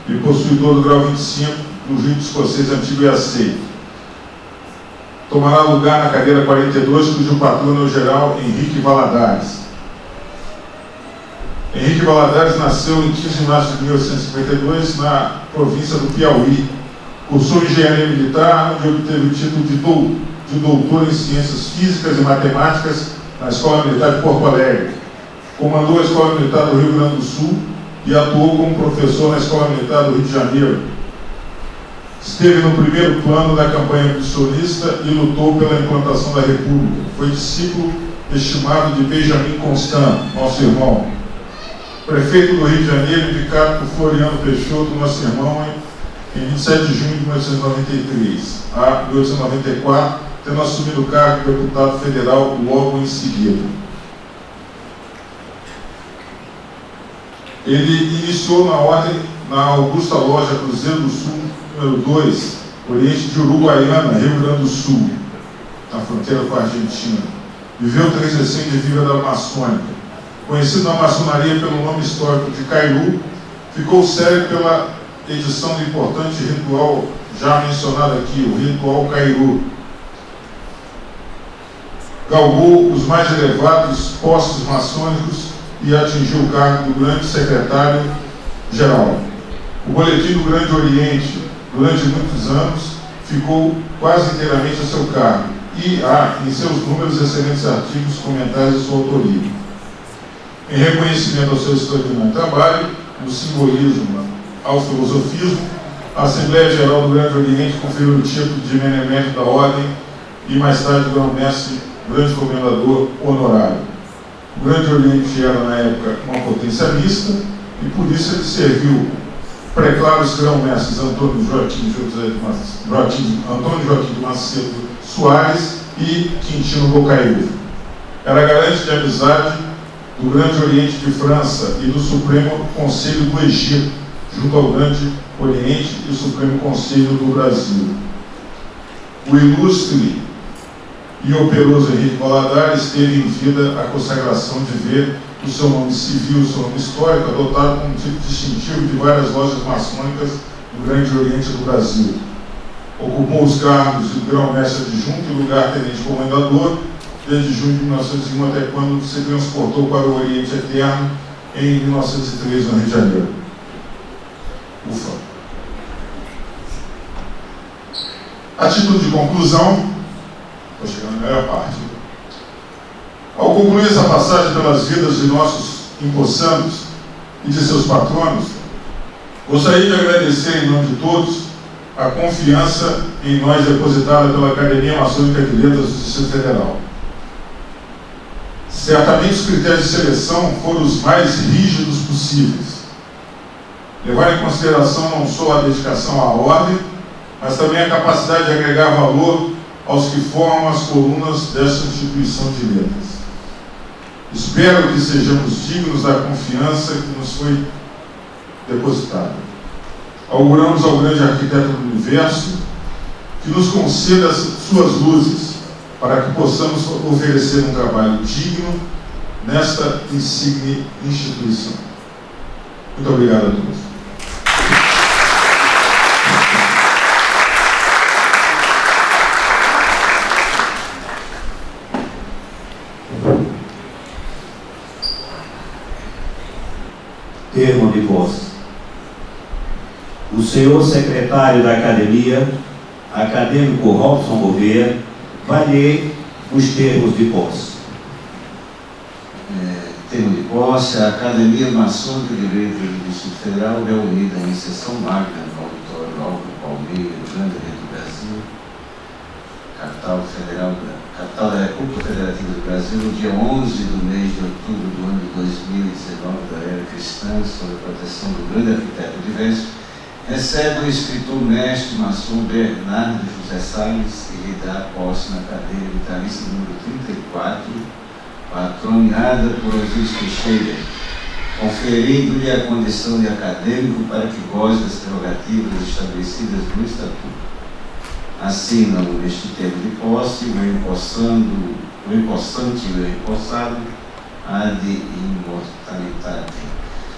e possuidor do grau 25 do Rito Escocês Antigo e Aceito. Tomará lugar na cadeira 42, cujo patrono é o general Henrique Valadares. Henrique Valadares nasceu em 15 de março de 1852 na província do Piauí. Cursou engenharia militar, onde obteve o título de doutor em ciências físicas e matemáticas na Escola Militar de Porto Alegre. Comandou a Escola Militar do Rio Grande do Sul e atuou como professor na Escola Militar do Rio de Janeiro. Esteve no primeiro plano da campanha abolicionista e lutou pela implantação da República. Foi discípulo estimado de Benjamin Constant, nosso irmão. Prefeito do Rio de Janeiro, indicado por Floriano Peixoto, nosso irmão, em 27 de junho de 1893 a 1894, tendo assumido o cargo de deputado federal logo em seguida. Ele iniciou na Ordem na Augusta Loja Cruzeiro do Sul, número 2, Oriente de Uruguaiana, Rio Grande do Sul, na fronteira com a Argentina. Viveu 3 decênios de vida da maçônica. Conhecido na maçonaria pelo nome histórico de Cairu, ficou célebre pela edição do importante ritual já mencionado aqui, o ritual Cairu. Galgou os mais elevados postos maçônicos e atingiu o cargo do grande secretário-geral. O Boletim do Grande Oriente, durante muitos anos, ficou quase inteiramente a seu cargo e há em seus números excelentes artigos, comentários de sua autoria. Em reconhecimento ao seu extraordinário trabalho, do simbolismo ao filosofismo, a Assembleia Geral do Grande Oriente conferiu o título de Benemérito da Ordem e mais tarde grão-mestre, grande comendador honorário. O Grande Oriente era, na época, uma potência mista e por isso ele serviu preclaros grão-mestres Antônio Joaquim de Macedo Soares e Quintino Bocaiúva. Era garante de amizade do Grande Oriente de França e do Supremo Conselho do Egito, junto ao Grande Oriente e o Supremo Conselho do Brasil. O ilustre e operoso Henrique Valadares teve em vida a consagração de ver o seu nome civil e o seu nome histórico adotado como tipo distintivo de várias lojas maçônicas do Grande Oriente do Brasil. Ocupou os cargos de grão-mestre adjunto e lugar-tenente-comendador desde junho de 1901 até quando se transportou para o Oriente Eterno em 1903, no Rio de Janeiro. Ufa! A título de conclusão, estou chegando na melhor parte. Ao concluir essa passagem pelas vidas de nossos empossandos e de seus patronos, gostaria de agradecer em nome de todos a confiança em nós depositada pela Academia Maçônica de Letras do Distrito Federal. Certamente os critérios de seleção foram os mais rígidos possíveis. Levar em consideração não só a dedicação à ordem, mas também a capacidade de agregar valor aos que formam as colunas desta instituição de letras. Espero que sejamos dignos da confiança que nos foi depositada. Auguramos ao grande arquiteto do universo que nos conceda suas luzes para que possamos oferecer um trabalho digno nesta insigne instituição. Muito obrigado a todos. Termo de posse. O senhor secretário da Academia, acadêmico Robson Gouveia, vai ler os termos de posse. Termo de posse: a Academia Maçônica de Letras do Distrito Federal, reunida em sessão magna no auditório Álvaro Palmeira, Grande Oriente do Brasil, capital da República Federativa do Brasil, no dia 11 do mês de outubro do ano de 2019 da era cristã, sob a proteção do grande arquiteto diverso, recebe o escritor mestre maçom Bernardo José Salles e lhe dá posse na cadeira vitalícia número 34, patroneada por Osíris Teixeira, conferindo-lhe a condição de acadêmico para que goze das prerrogativas estabelecidas no Estatuto. Assinam neste termo de posse o empossante e o empossado ad immortalitate,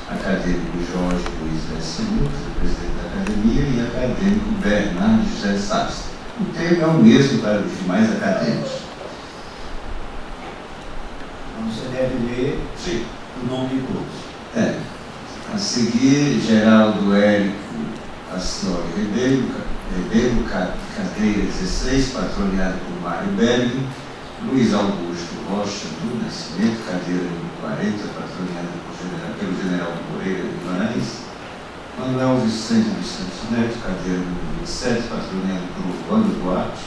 acadêmico Jorge Luiz Messi Lucas, o presidente da Academia, e acadêmico Bernardo José Salles. O termo é o mesmo para os demais acadêmicos. Então você deve ler o nome de todos. A seguir, Geraldo Érico Acioli Ribeiro, cadeira 16, patroneado por Mário Berg. Luiz Augusto Rocha do Nascimento, cadeira número 40, patroneada pelo general Moreira de Guimarães. Manuel Vicente dos Santos Neto, cadeira número 27, patroneado por Urbano Duarte.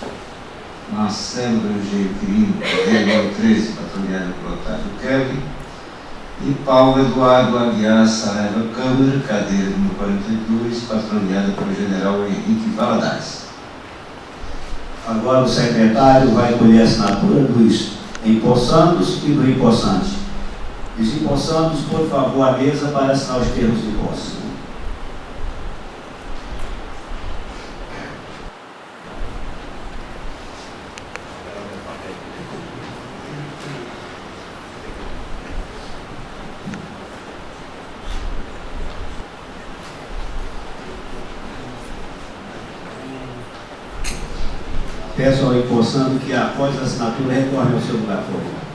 Marcelo Grangeiro Quirino, cadeira número 13, patroneado por Otávio Kelvin. E Paulo Eduardo Aguiar Saraiva Câmara, cadeira número 42, patroneada pelo general Henrique Valadares. Agora o secretário vai colher a assinatura dos empossandos e do empossante. Os empossandos, por favor, à mesa para assinar os termos de posse. Peço ao empossando que, após a assinatura, retorne ao seu lugar, por favor.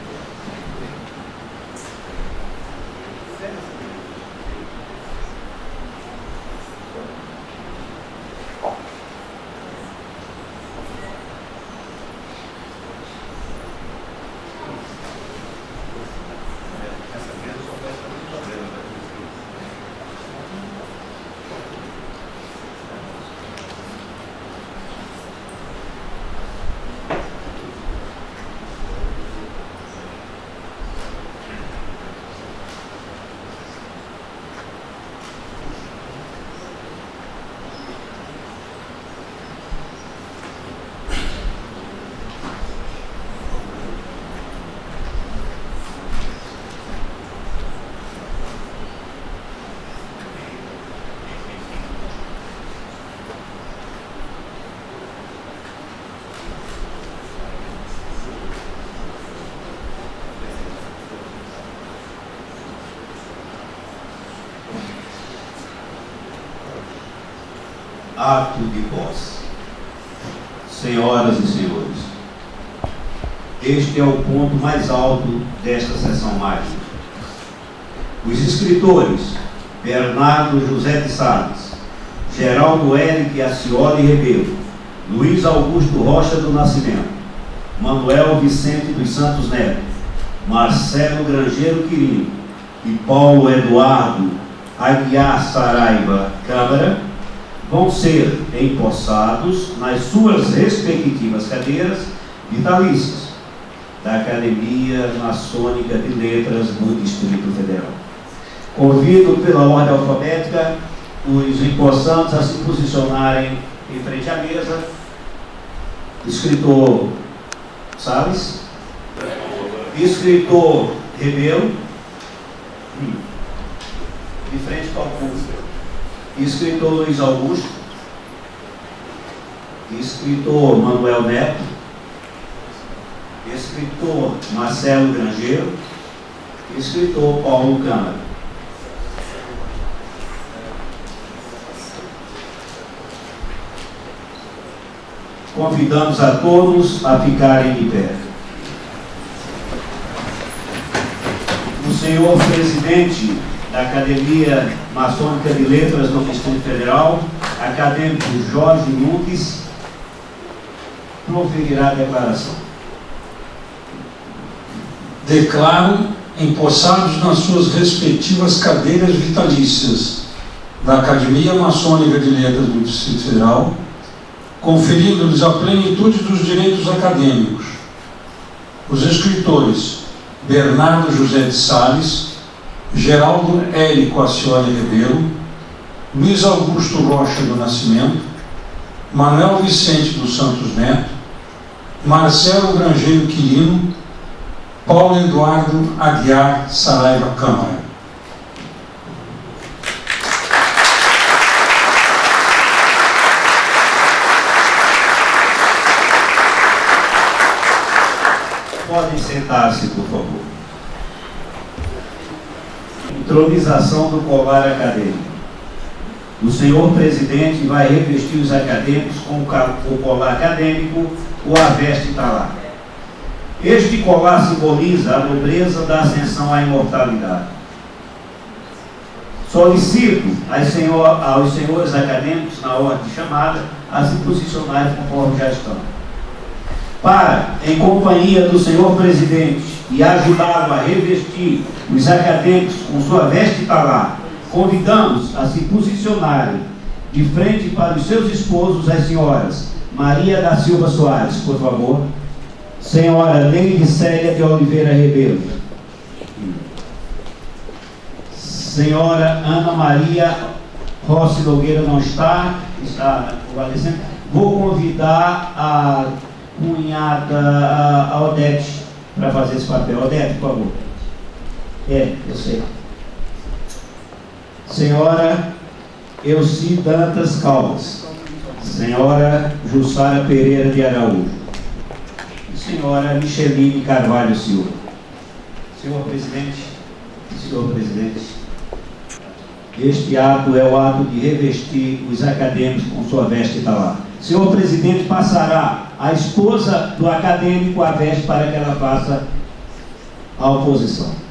Ato de posse. Senhoras e senhores, este é o ponto mais alto desta sessão mágica. Os escritores Bernardo José de Sales, Geraldo Eric Acioli Rebelo, Luiz Augusto Rocha do Nascimento, Manuel Vicente dos Santos Neto, Marcelo Grangeiro Quirino e Paulo Eduardo Aguiar Saraiva Câmara vão ser empossados nas suas respectivas cadeiras vitalícias da Academia Maçônica de Letras do Distrito Federal. Convido pela ordem alfabética os empossantes a se posicionarem em frente à mesa. Escritor Sales, escritor Rebelo, de frente para o público. Escritor Luiz Augusto, escritor Manuel Neto, escritor Marcelo Grangeiro, escritor Paulo Câmara. Convidamos a todos a ficarem de pé. O senhor presidente da Academia Maçônica de Letras do Distrito Federal, acadêmico Jorge Nunes, proferirá a declaração. Declaro empossados nas suas respectivas cadeiras vitalícias da Academia Maçônica de Letras do Distrito Federal, conferindo-lhes a plenitude dos direitos acadêmicos, os escritores Bernardo José de Sales, Geraldo Érico Acioli Rebelo, Luiz Augusto Rocha do Nascimento, Manuel Vicente dos Santos Neto, Marcelo Grangeiro Quirino, Paulo Eduardo Aguiar Saraiva Câmara. Podem sentar-se, por favor. Intronização do colar acadêmico. O senhor presidente vai revestir os acadêmicos com o colar acadêmico ou a veste talar. Este colar simboliza a nobreza da ascensão à imortalidade. Solicito aos senhores acadêmicos, na ordem chamada, a se posicionarem conforme já estão. Para, em companhia do senhor presidente e ajudá-lo a revestir os acadêmicos com sua veste talar, convidamos a se posicionarem de frente para os seus esposos as senhoras Maria da Silva Soares, por favor, senhora Leide Célia de Oliveira Rebelo, senhora Ana Maria Rossi Nogueira não está convalescendo. Vou convidar a cunhada, a Odete, para fazer esse papel. Odete, por favor. Eu sei. Senhora Elci Dantas Caldas, senhora Jussara Pereira de Araújo, senhora Micheline Carvalho Silva. Senhor presidente, este ato é o ato de revestir os acadêmicos com sua veste talar. Senhor presidente passará a esposa do acadêmico a veste para que ela faça a oposição.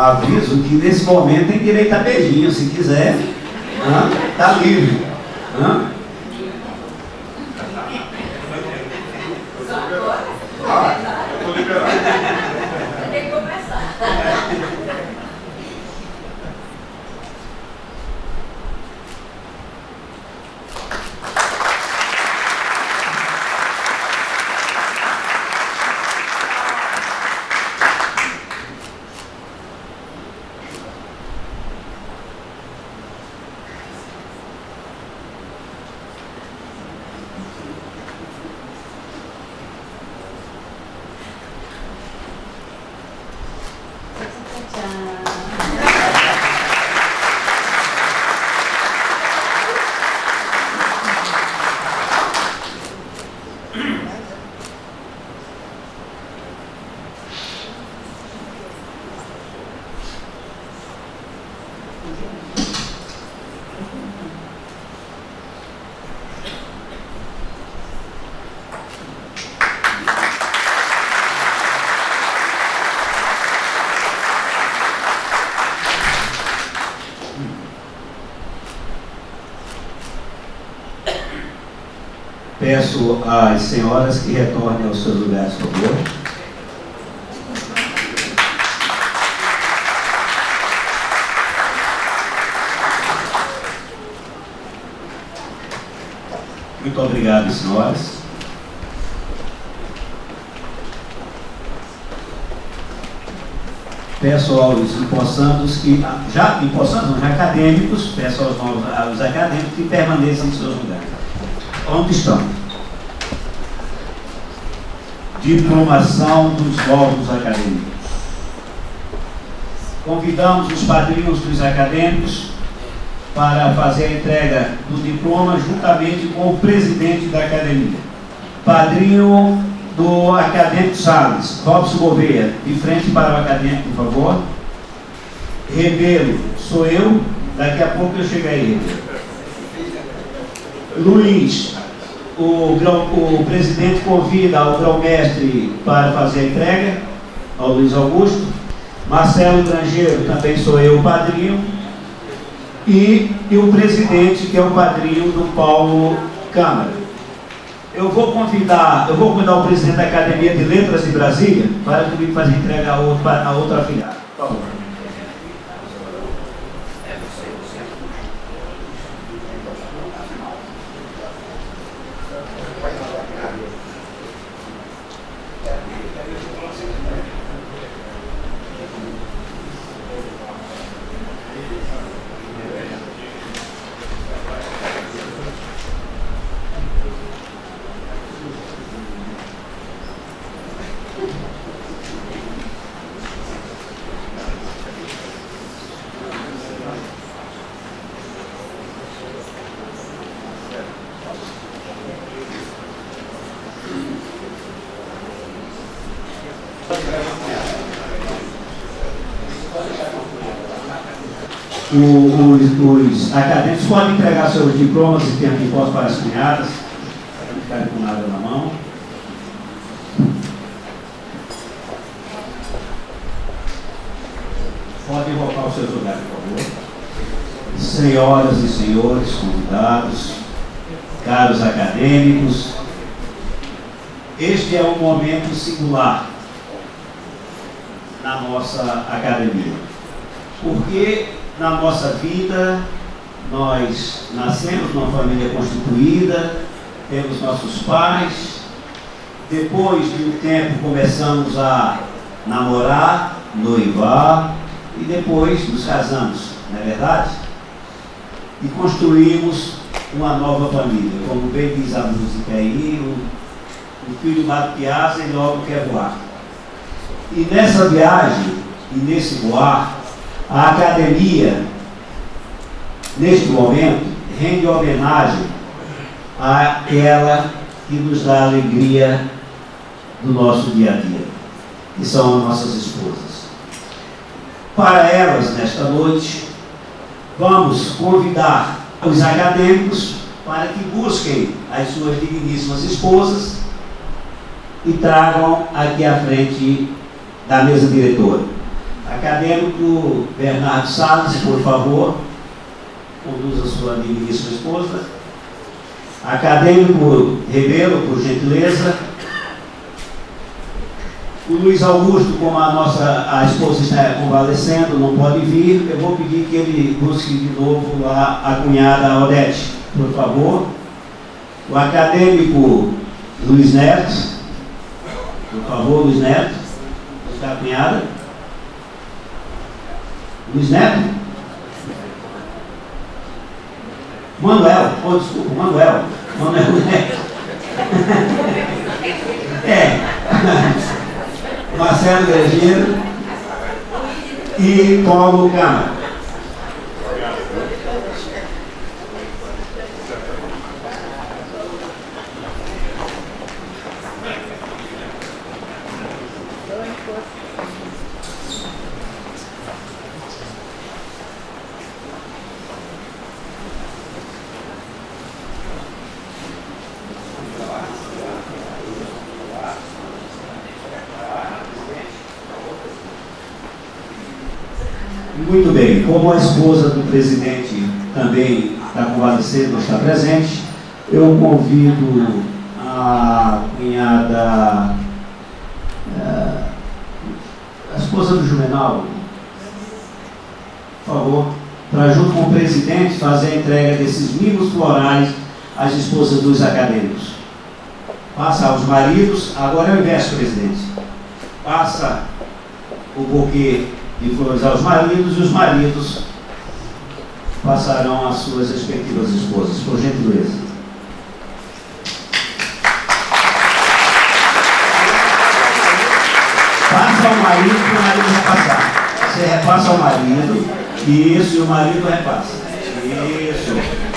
Aviso que nesse momento tem direito a beijinho, se quiser, tá livre. Eu estou liberado. Tem que começar. Peço às senhoras que retornem aos seus lugares, por favor. Muito obrigado, senhoras. Peço aos empossandos que, já acadêmicos, peço aos acadêmicos que permaneçam em seus lugares. Onde estão? Diplomação dos novos acadêmicos. Convidamos os padrinhos dos acadêmicos para fazer a entrega do diploma juntamente com o presidente da academia. Padrinho do acadêmico Salles, Robson Gouveia, de frente para o acadêmico, por favor. Rebelo, sou eu, daqui a pouco eu chego aí. Luiz, o presidente convida o grão-mestre para fazer a entrega, ao Luiz Augusto. Marcelo Grangeiro, também sou eu o padrinho. E o presidente, que é o padrinho do Paulo Câmara. Eu vou convidar o presidente da Academia de Letras de Brasília para comigo fazer entrega a outra afiliada. Por favor. Os acadêmicos podem entregar seus diplomas e tempo de posse para as cunhadas, para não ficarem com nada na mão. Podem voltar aos seus lugares, por favor. Senhoras e senhores convidados, caros acadêmicos, este é um momento singular na nossa academia? Porque na nossa vida nós nascemos numa família constituída, temos nossos pais, depois de um tempo começamos a namorar, noivar e depois nos casamos, não é verdade? E construímos uma nova família, como bem diz a música aí, o filho bate piasa e logo quer voar. E nessa viagem e nesse voar, a academia, neste momento, rende homenagem àquela que nos dá a alegria do nosso dia a dia, que são as nossas esposas. Para elas, nesta noite, vamos convidar os acadêmicos para que busquem as suas digníssimas esposas e tragam aqui à frente da mesa diretora. Acadêmico Bernardo Salles, por favor, conduza a sua digníssima esposa. Acadêmico Rebelo, por gentileza. O Luiz Augusto, como a esposa está convalescendo, não pode vir, eu vou pedir que ele busque de novo a cunhada Odete, por favor. O acadêmico Luiz Neto, por favor, Luiz Neto, buscar a cunhada. Luiz Neto? Manuel, desculpa, Manuel Neto. Marcelo Gregeiro e Paulo Câmara. Muito bem, como a esposa do presidente também está convalescendo, não está presente, eu convido a cunhada, a esposa do Juvenal, por favor, para junto com o presidente fazer a entrega desses mimos florais às esposas dos acadêmicos. Passa aos maridos, agora é o inverso, presidente. Passa o buquê de flores aos maridos e os maridos passarão às suas respectivas esposas, por gentileza. Passa ao marido que o marido vai passar. Você repassa ao marido, isso, e o marido repassa. Isso.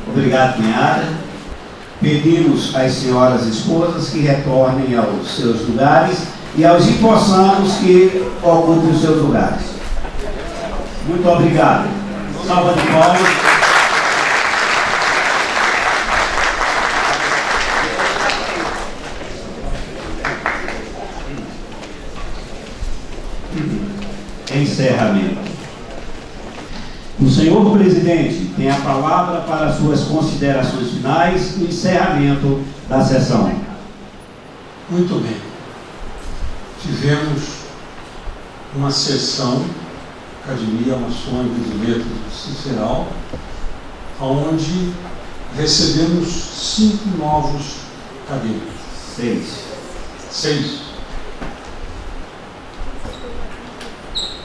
Obrigado, cunhada. Pedimos às senhoras esposas que retornem aos seus lugares e aos empossados que ocupem os seus lugares. Muito obrigado. Salva de palmas. Em encerramento. O senhor presidente tem a palavra para suas considerações finais e encerramento da sessão. Muito bem. Tivemos uma sessão, Academia Maçônica de Letras do Ciceral, onde recebemos 5 novos acadêmicos. 6.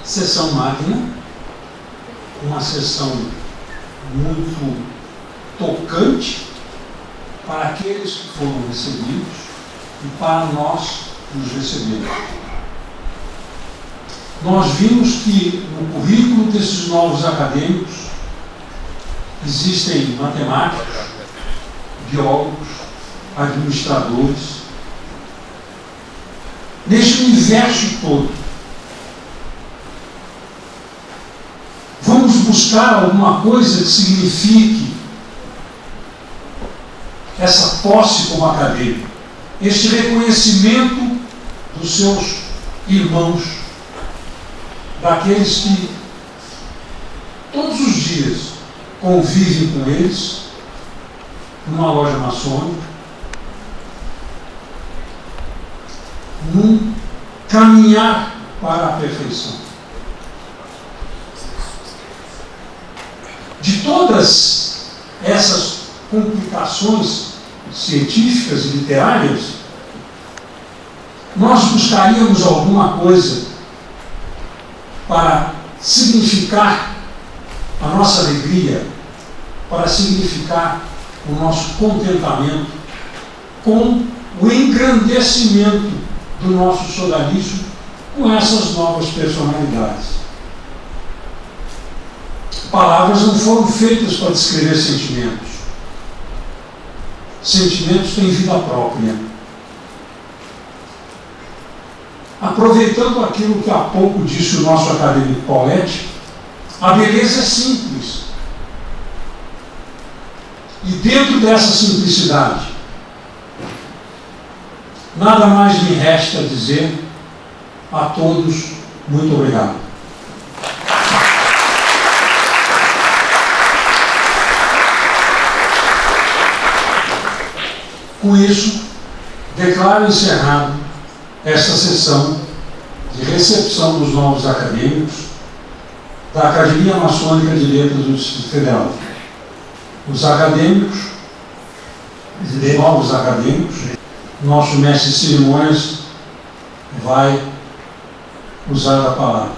Sessão magna, uma sessão muito tocante para aqueles que foram recebidos e para nós que os recebemos. Nós vimos que no currículo desses novos acadêmicos existem matemáticos, biólogos, administradores. Neste universo todo, vamos buscar alguma coisa que signifique essa posse como acadêmico, este reconhecimento dos seus irmãos, daqueles que todos os dias convivem com eles numa loja maçônica, num caminhar para a perfeição. De todas essas complicações científicas e literárias, nós buscaríamos alguma coisa para significar a nossa alegria, para significar o nosso contentamento com o engrandecimento do nosso sodalismo com essas novas personalidades. Palavras não foram feitas para descrever sentimentos. Sentimentos têm vida própria. Aproveitando aquilo que há pouco disse o nosso acadêmico Paulette, a beleza é simples. E dentro dessa simplicidade, nada mais me resta dizer a todos muito obrigado. Com isso, declaro encerrado esta sessão de recepção dos novos acadêmicos da Academia Maçônica de Letras do Distrito Federal. Os acadêmicos, os novos acadêmicos, nosso mestre de cerimônias vai usar a palavra.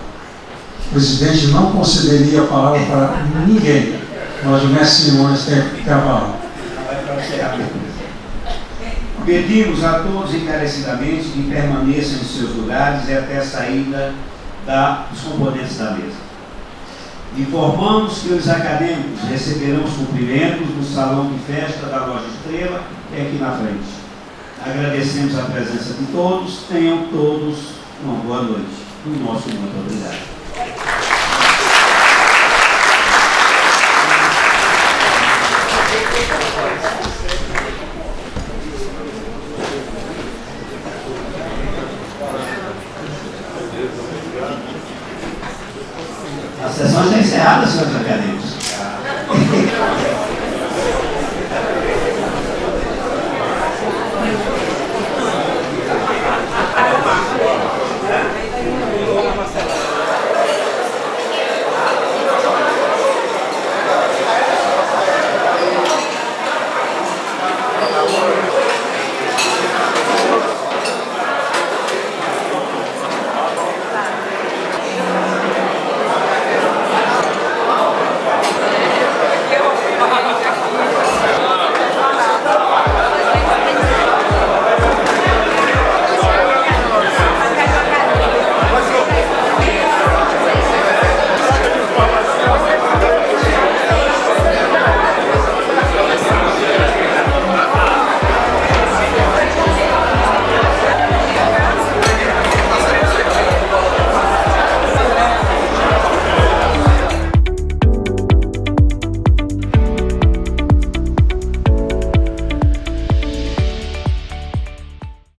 O presidente não concederia a palavra para ninguém, mas o mestre de cerimônias tem a palavra. Pedimos a todos encarecidamente que permaneçam em seus lugares e até a saída dos componentes da mesa. Informamos que os acadêmicos receberão os cumprimentos no salão de festa da Loja Estrela, que é aqui na frente. Agradecemos a presença de todos, tenham todos uma boa noite. O nosso muito obrigado. A sessão está encerrada, senhores acadêmicos.